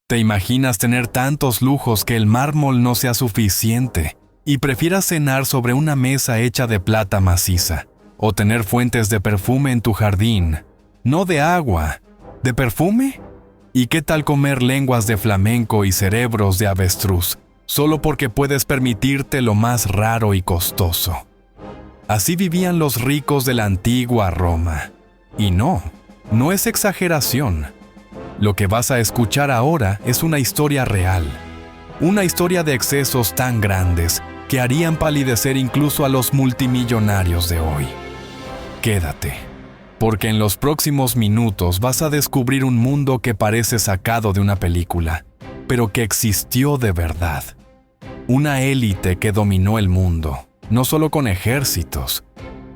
¿Te imaginas tener tantos lujos que el mármol no sea suficiente y prefieras cenar sobre una mesa hecha de plata maciza? ¿O tener fuentes de perfume en tu jardín? No de agua, ¿de perfume? ¿Y qué tal comer lenguas de flamenco y cerebros de avestruz, solo porque puedes permitirte lo más raro y costoso? Así vivían los ricos de la antigua Roma. Y no es exageración. Lo que vas a escuchar ahora es una historia real. Una historia de excesos tan grandes que harían palidecer incluso a los multimillonarios de hoy. Quédate, porque en los próximos minutos vas a descubrir un mundo que parece sacado de una película, pero que existió de verdad. Una élite que dominó el mundo, no solo con ejércitos,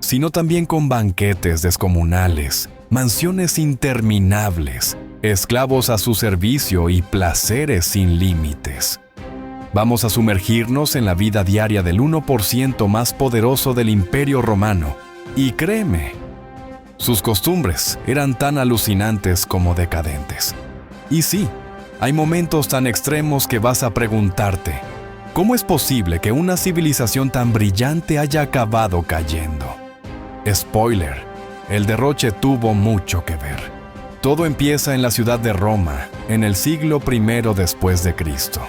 sino también con banquetes descomunales, mansiones interminables, esclavos a su servicio y placeres sin límites. Vamos a sumergirnos en la vida diaria del 1% más poderoso del Imperio Romano. Y créeme, sus costumbres eran tan alucinantes como decadentes. Y sí, hay momentos tan extremos que vas a preguntarte, ¿cómo es posible que una civilización tan brillante haya acabado cayendo? Spoiler, el derroche tuvo mucho que ver. Todo empieza en la ciudad de Roma, en el siglo I después de Cristo.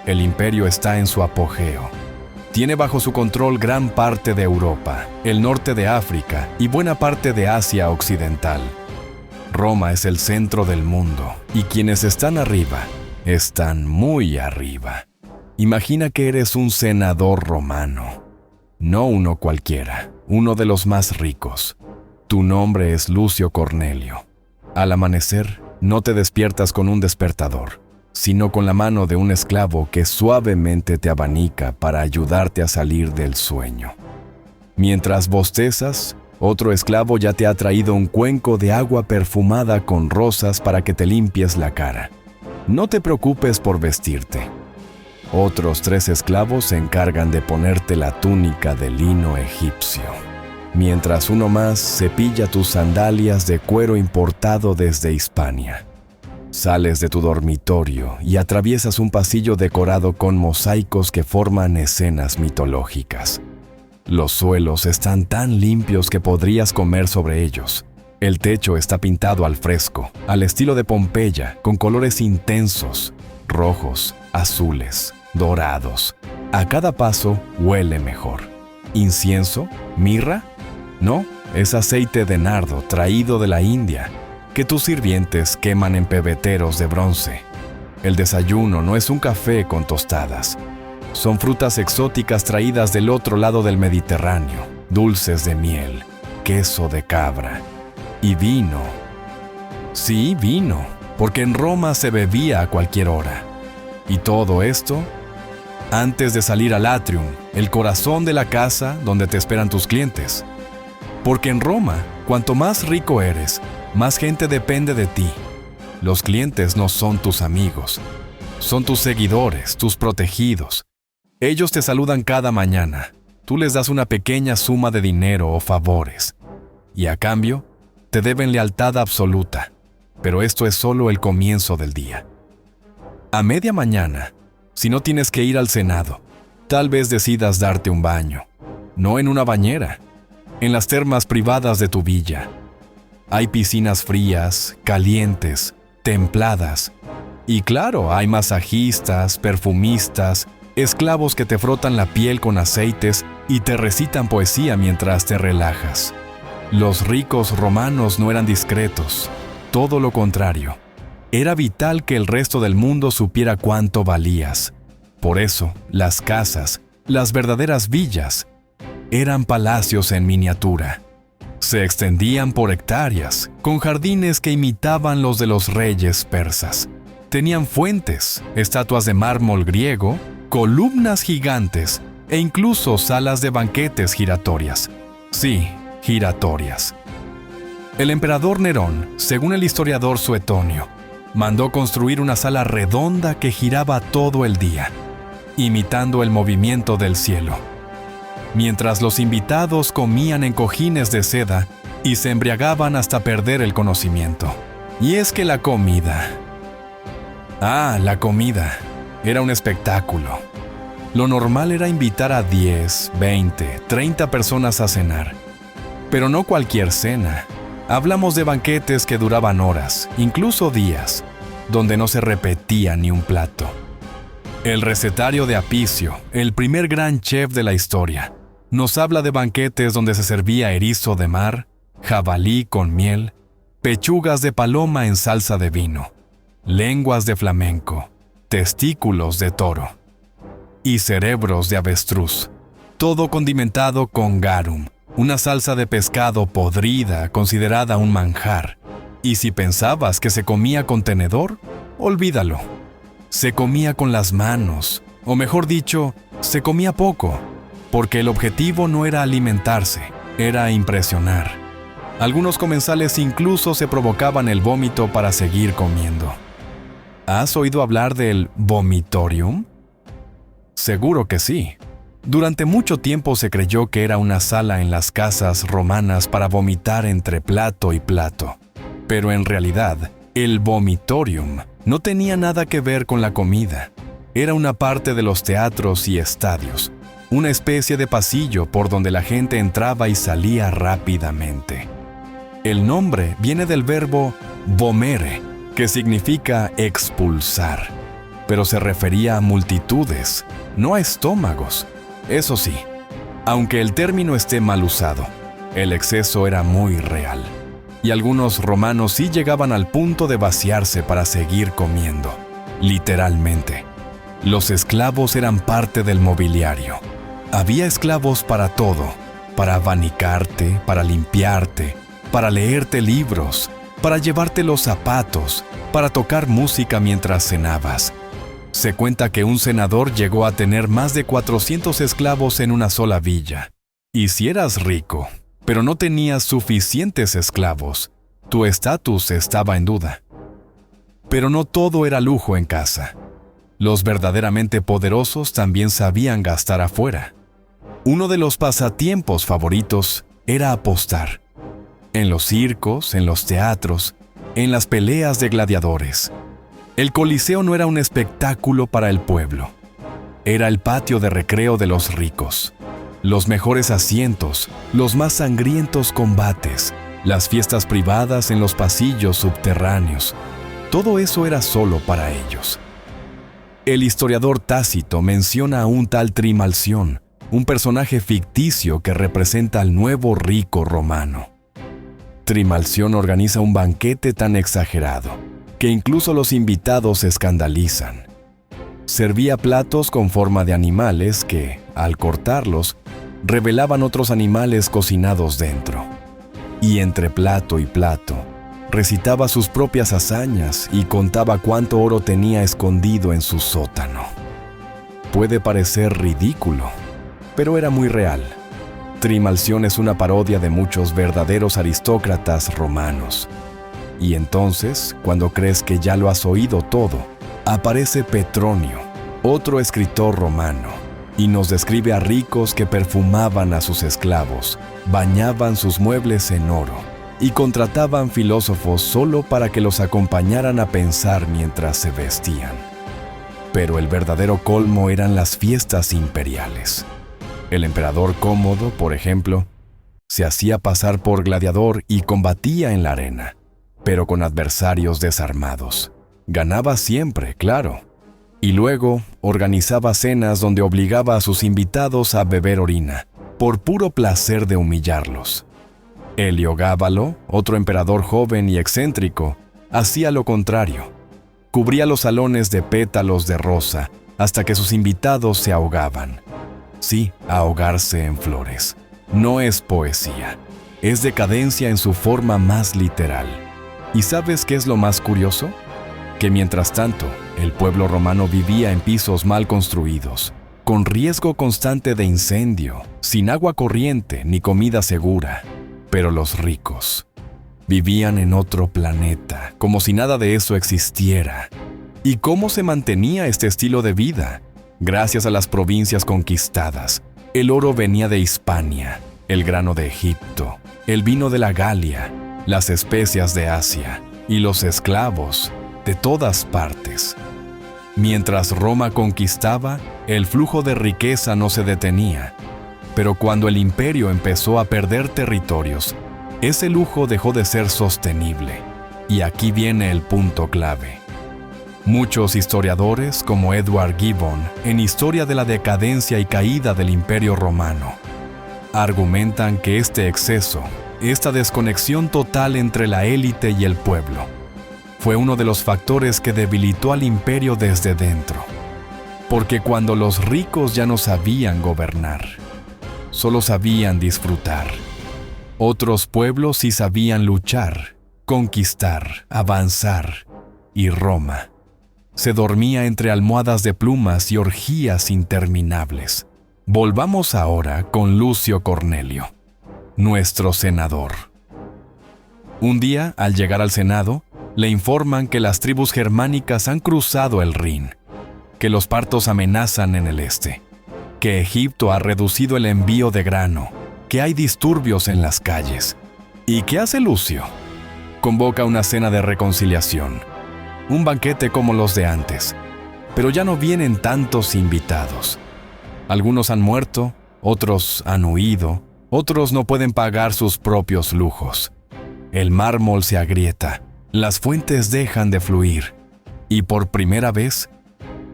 El imperio está en su apogeo. Tiene bajo su control gran parte de Europa, el norte de África y buena parte de Asia Occidental. Roma es el centro del mundo y quienes están arriba, están muy arriba. Imagina que eres un senador romano. No uno cualquiera, uno de los más ricos. Tu nombre es Lucio Cornelio. Al amanecer, no te despiertas con un despertador, sino con la mano de un esclavo que suavemente te abanica para ayudarte a salir del sueño. Mientras bostezas, otro esclavo ya te ha traído un cuenco de agua perfumada con rosas para que te limpies la cara. No te preocupes por vestirte. Otros 3 esclavos se encargan de ponerte la túnica de lino egipcio, mientras uno más cepilla tus sandalias de cuero importado desde Hispania. Sales de tu dormitorio y atraviesas un pasillo decorado con mosaicos que forman escenas mitológicas. Los suelos están tan limpios que podrías comer sobre ellos. El techo está pintado al fresco, al estilo de Pompeya, con colores intensos, rojos, azules, dorados. A cada paso huele mejor. ¿Incienso? ¿Mirra? No, es aceite de nardo traído de la India, que tus sirvientes queman en pebeteros de bronce. El desayuno no es un café con tostadas. Son frutas exóticas traídas del otro lado del Mediterráneo, dulces de miel, queso de cabra y vino. Sí, vino, porque en Roma se bebía a cualquier hora. Y todo esto antes de salir al atrium, el corazón de la casa donde te esperan tus clientes. Porque en Roma, cuanto más rico eres, más gente depende de ti. Los clientes no son tus amigos, son tus seguidores, tus protegidos. Ellos te saludan cada mañana. Tú les das una pequeña suma de dinero o favores. Y a cambio, te deben lealtad absoluta. Pero esto es solo el comienzo del día. A media mañana, si no tienes que ir al Senado, tal vez decidas darte un baño. No en una bañera, en las termas privadas de tu villa. Hay piscinas frías, calientes, templadas. Y claro, hay masajistas, perfumistas, esclavos que te frotan la piel con aceites y te recitan poesía mientras te relajas. Los ricos romanos no eran discretos, todo lo contrario. Era vital que el resto del mundo supiera cuánto valías. Por eso, las casas, las verdaderas villas, eran palacios en miniatura. Se extendían por hectáreas, con jardines que imitaban los de los reyes persas. Tenían fuentes, estatuas de mármol griego, columnas gigantes e incluso salas de banquetes giratorias. Sí, giratorias. El emperador Nerón, según el historiador Suetonio, mandó construir una sala redonda que giraba todo el día, imitando el movimiento del cielo. Mientras los invitados comían en cojines de seda y se embriagaban hasta perder el conocimiento. Y es que la comida La comida. Era un espectáculo. Lo normal era invitar a 10, 20, 30 personas a cenar. Pero no cualquier cena. Hablamos de banquetes que duraban horas, incluso días, donde no se repetía ni un plato. El recetario de Apicio, el primer gran chef de la historia, nos habla de banquetes donde se servía erizo de mar, jabalí con miel, pechugas de paloma en salsa de vino, lenguas de flamenco, testículos de toro y cerebros de avestruz, todo condimentado con garum, una salsa de pescado podrida considerada un manjar. Y si pensabas que se comía con tenedor, olvídalo. Se comía con las manos, o mejor dicho, se comía poco, porque el objetivo no era alimentarse, era impresionar. Algunos comensales incluso se provocaban el vómito para seguir comiendo. ¿Has oído hablar del vomitorium? Seguro que sí. Durante mucho tiempo se creyó que era una sala en las casas romanas para vomitar entre plato y plato. Pero en realidad, el vomitorium no tenía nada que ver con la comida. Era una parte de los teatros y estadios, una especie de pasillo por donde la gente entraba y salía rápidamente. El nombre viene del verbo vomere, que significa expulsar, pero se refería a multitudes, no a estómagos. Eso sí, aunque el término esté mal usado, el exceso era muy real. Y algunos romanos sí llegaban al punto de vaciarse para seguir comiendo, literalmente. Los esclavos eran parte del mobiliario. Había esclavos para todo, para abanicarte, para limpiarte, para leerte libros, para llevarte los zapatos, para tocar música mientras cenabas. Se cuenta que un senador llegó a tener más de 400 esclavos en una sola villa. Y si eras rico, pero no tenías suficientes esclavos, tu estatus estaba en duda. Pero no todo era lujo en casa. Los verdaderamente poderosos también sabían gastar afuera. Uno de los pasatiempos favoritos era apostar. En los circos, en los teatros, en las peleas de gladiadores. El Coliseo no era un espectáculo para el pueblo. Era el patio de recreo de los ricos. Los mejores asientos, los más sangrientos combates, las fiestas privadas en los pasillos subterráneos. Todo eso era solo para ellos. El historiador Tácito menciona a un tal Trimalción, un personaje ficticio que representa al nuevo rico romano. Trimalción organiza un banquete tan exagerado que incluso los invitados se escandalizan. Servía platos con forma de animales que, al cortarlos, revelaban otros animales cocinados dentro. Y entre plato y plato, recitaba sus propias hazañas y contaba cuánto oro tenía escondido en su sótano. Puede parecer ridículo, pero era muy real. Trimalción es una parodia de muchos verdaderos aristócratas romanos. Y entonces, cuando crees que ya lo has oído todo, aparece Petronio, otro escritor romano, y nos describe a ricos que perfumaban a sus esclavos, bañaban sus muebles en oro y contrataban filósofos solo para que los acompañaran a pensar mientras se vestían. Pero el verdadero colmo eran las fiestas imperiales. El emperador Cómodo, por ejemplo, se hacía pasar por gladiador y combatía en la arena, pero con adversarios desarmados. Ganaba siempre, claro. Y luego organizaba cenas donde obligaba a sus invitados a beber orina, por puro placer de humillarlos. Heliogábalo, otro emperador joven y excéntrico, hacía lo contrario. Cubría los salones de pétalos de rosa hasta que sus invitados se ahogaban. Sí, ahogarse en flores. No es poesía, es decadencia en su forma más literal. ¿Y sabes qué es lo más curioso? Que mientras tanto, el pueblo romano vivía en pisos mal construidos, con riesgo constante de incendio, sin agua corriente ni comida segura. Pero los ricos vivían en otro planeta, como si nada de eso existiera. ¿Y cómo se mantenía este estilo de vida? Gracias a las provincias conquistadas. El oro venía de Hispania, el grano de Egipto, el vino de la Galia, las especias de Asia y los esclavos de todas partes. Mientras Roma conquistaba, el flujo de riqueza no se detenía. Pero cuando el imperio empezó a perder territorios, ese lujo dejó de ser sostenible. Y aquí viene el punto clave. Muchos historiadores, como Edward Gibbon, en Historia de la decadencia y caída del Imperio Romano, argumentan que este exceso, esta desconexión total entre la élite y el pueblo, fue uno de los factores que debilitó al imperio desde dentro. Porque cuando los ricos ya no sabían gobernar, solo sabían disfrutar. Otros pueblos sí sabían luchar, conquistar, avanzar, y Roma se dormía entre almohadas de plumas y orgías interminables. Volvamos ahora con Lucio Cornelio, nuestro senador. Un día, al llegar al Senado, le informan que las tribus germánicas han cruzado el Rin, que los partos amenazan en el este, que Egipto ha reducido el envío de grano, que hay disturbios en las calles. ¿Y qué hace Lucio? Convoca una cena de reconciliación, un banquete como los de antes, pero ya no vienen tantos invitados. Algunos han muerto, otros han huido, otros no pueden pagar sus propios lujos. El mármol se agrieta, las fuentes dejan de fluir, y por primera vez,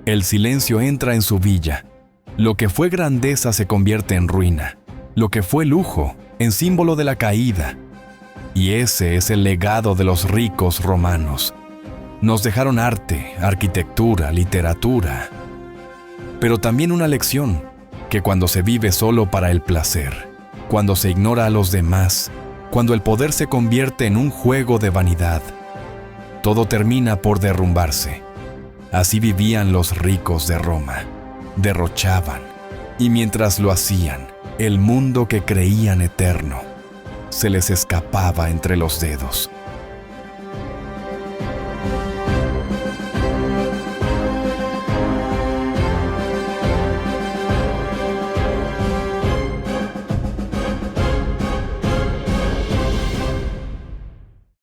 el silencio entra en su villa. Lo que fue grandeza se convierte en ruina, lo que fue lujo en símbolo de la caída. Y ese es el legado de los ricos romanos. Nos dejaron arte, arquitectura, literatura, pero también una lección, que cuando se vive solo para el placer, cuando se ignora a los demás, cuando el poder se convierte en un juego de vanidad, todo termina por derrumbarse. Así vivían los ricos de Roma, derrochaban, y mientras lo hacían, el mundo que creían eterno se les escapaba entre los dedos.